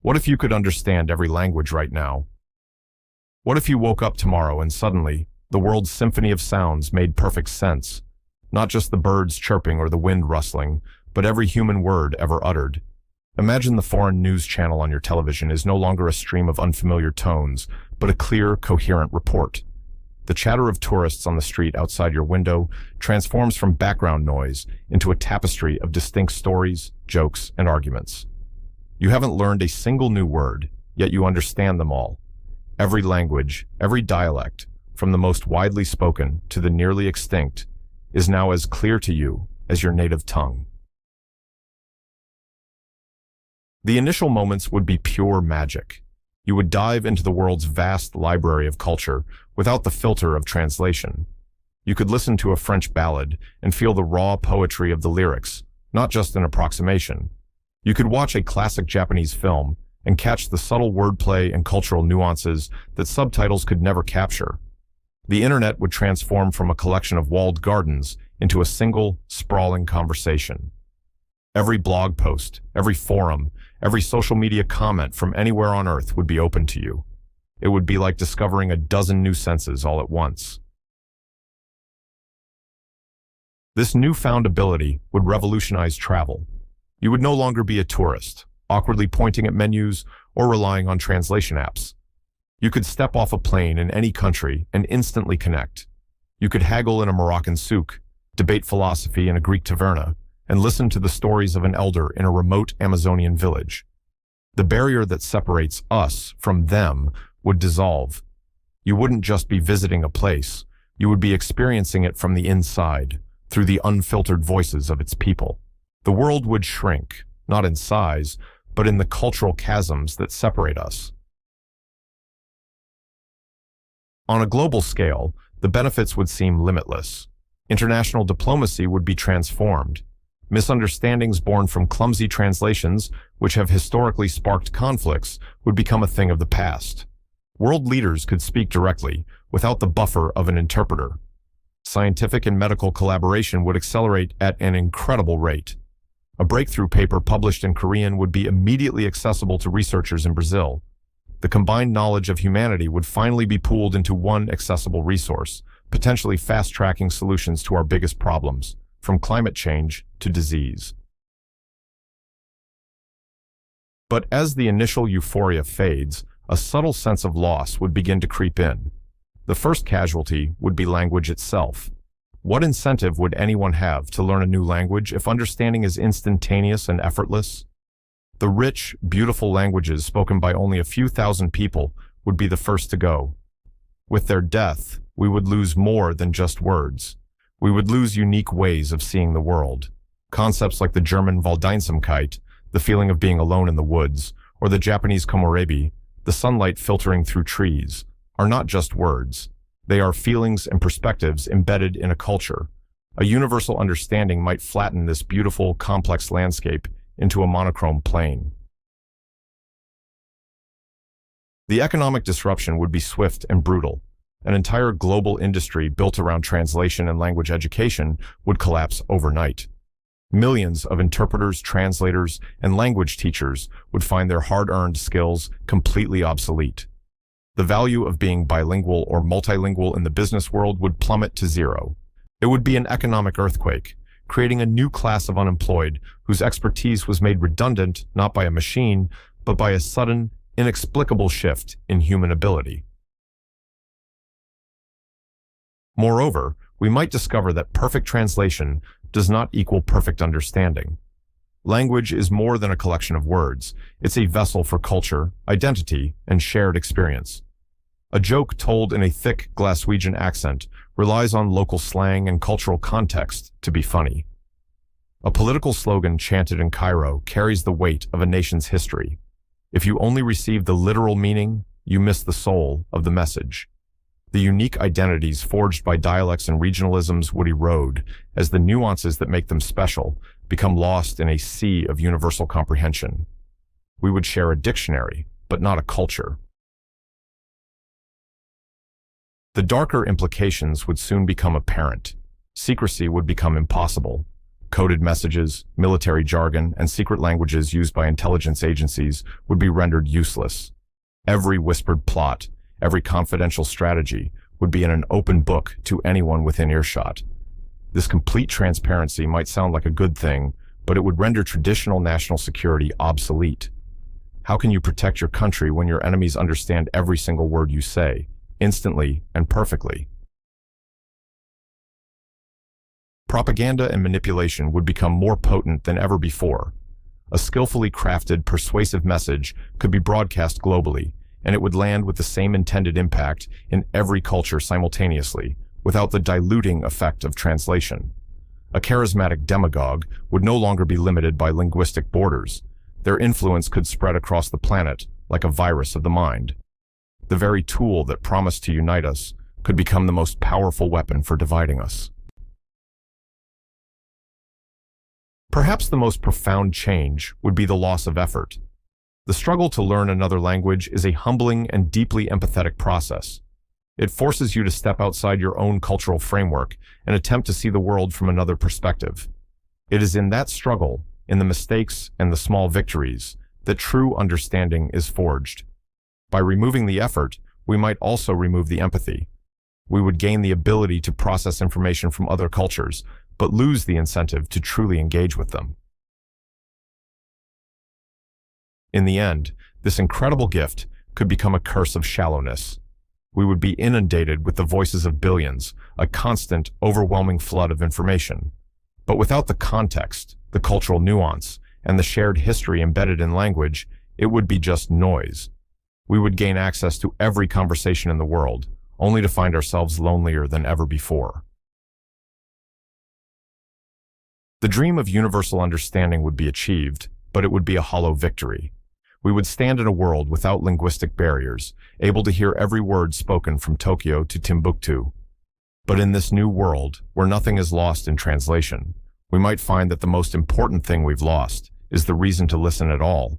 What if you could understand every language right now? What if you woke up tomorrow and suddenly, the world's symphony of sounds made perfect sense? Not just the birds chirping or the wind rustling, but every human word ever uttered. Imagine the foreign news channel on your television is no longer a stream of unfamiliar tones, but a clear, coherent report. The chatter of tourists on the street outside your window transforms from background noise into a tapestry of distinct stories, jokes, and arguments. You haven't learned a single new word, yet you understand them all. Every language, every dialect, from the most widely spoken to the nearly extinct, is now as clear to you as your native tongue. The initial moments would be pure magic. You would dive into the world's vast library of culture without the filter of translation. You could listen to a French ballad and feel the raw poetry of the lyrics, not just an approximation. You could watch a classic Japanese film and catch the subtle wordplay and cultural nuances that subtitles could never capture. The internet would transform from a collection of walled gardens into a single, sprawling conversation. Every blog post, every forum, every social media comment from anywhere on Earth would be open to you. It would be like discovering a dozen new senses all at once. This newfound ability would revolutionize travel. You would no longer be a tourist, awkwardly pointing at menus or relying on translation apps. You could step off a plane in any country and instantly connect. You could haggle in a Moroccan souk, debate philosophy in a Greek taverna, and listen to the stories of an elder in a remote Amazonian village. The barrier that separates us from them would dissolve. You wouldn't just be visiting a place, you would be experiencing it from the inside, through the unfiltered voices of its people. The world would shrink, not in size, but in the cultural chasms that separate us. On a global scale, the benefits would seem limitless. International diplomacy would be transformed. Misunderstandings born from clumsy translations, which have historically sparked conflicts, would become a thing of the past. World leaders could speak directly, without the buffer of an interpreter. Scientific and medical collaboration would accelerate at an incredible rate. A breakthrough paper published in Korean would be immediately accessible to researchers in Brazil. The combined knowledge of humanity would finally be pooled into one accessible resource, potentially fast-tracking solutions to our biggest problems, from climate change to disease. But as the initial euphoria fades, a subtle sense of loss would begin to creep in. The first casualty would be language itself. What incentive would anyone have to learn a new language if understanding is instantaneous and effortless? The rich, beautiful languages spoken by only a few thousand people would be the first to go. With their death, we would lose more than just words. We would lose unique ways of seeing the world. Concepts like the German Waldeinsamkeit, the feeling of being alone in the woods, or the Japanese komorebi, the sunlight filtering through trees, are not just words. They are feelings and perspectives embedded in a culture. A universal understanding might flatten this beautiful, complex landscape into a monochrome plane. The economic disruption would be swift and brutal. An entire global industry built around translation and language education would collapse overnight. Millions of interpreters, translators, and language teachers would find their hard-earned skills completely obsolete. The value of being bilingual or multilingual in the business world would plummet to zero. It would be an economic earthquake, creating a new class of unemployed whose expertise was made redundant not by a machine, but by a sudden, inexplicable shift in human ability. Moreover, we might discover that perfect translation does not equal perfect understanding. Language is more than a collection of words. It's a vessel for culture, identity, and shared experience. A joke told in a thick Glaswegian accent relies on local slang and cultural context to be funny. A political slogan chanted in Cairo carries the weight of a nation's history. If you only receive the literal meaning, you miss the soul of the message. The unique identities forged by dialects and regionalisms would erode as the nuances that make them special become lost in a sea of universal comprehension. We would share a dictionary, but not a culture. The darker implications would soon become apparent. Secrecy would become impossible. Coded messages, military jargon, and secret languages used by intelligence agencies would be rendered useless. Every whispered plot, every confidential strategy would be in an open book to anyone within earshot. This complete transparency might sound like a good thing, but it would render traditional national security obsolete. How can you protect your country when your enemies understand every single word you say, instantly and perfectly? Propaganda and manipulation would become more potent than ever before. A skillfully crafted, persuasive message could be broadcast globally, and it would land with the same intended impact in every culture simultaneously, without the diluting effect of translation. A charismatic demagogue would no longer be limited by linguistic borders. Their influence could spread across the planet like a virus of the mind. The very tool that promised to unite us could become the most powerful weapon for dividing us. Perhaps the most profound change would be the loss of effort. The struggle to learn another language is a humbling and deeply empathetic process. It forces you to step outside your own cultural framework and attempt to see the world from another perspective. It is in that struggle, in the mistakes and the small victories, that true understanding is forged. By removing the effort, we might also remove the empathy. We would gain the ability to process information from other cultures, but lose the incentive to truly engage with them. In the end, this incredible gift could become a curse of shallowness. We would be inundated with the voices of billions, a constant, overwhelming flood of information. But without the context, the cultural nuance, and the shared history embedded in language, it would be just noise. We would gain access to every conversation in the world, only to find ourselves lonelier than ever before. The dream of universal understanding would be achieved, but it would be a hollow victory. We would stand in a world without linguistic barriers, able to hear every word spoken from Tokyo to Timbuktu. But in this new world, where nothing is lost in translation, we might find that the most important thing we've lost is the reason to listen at all.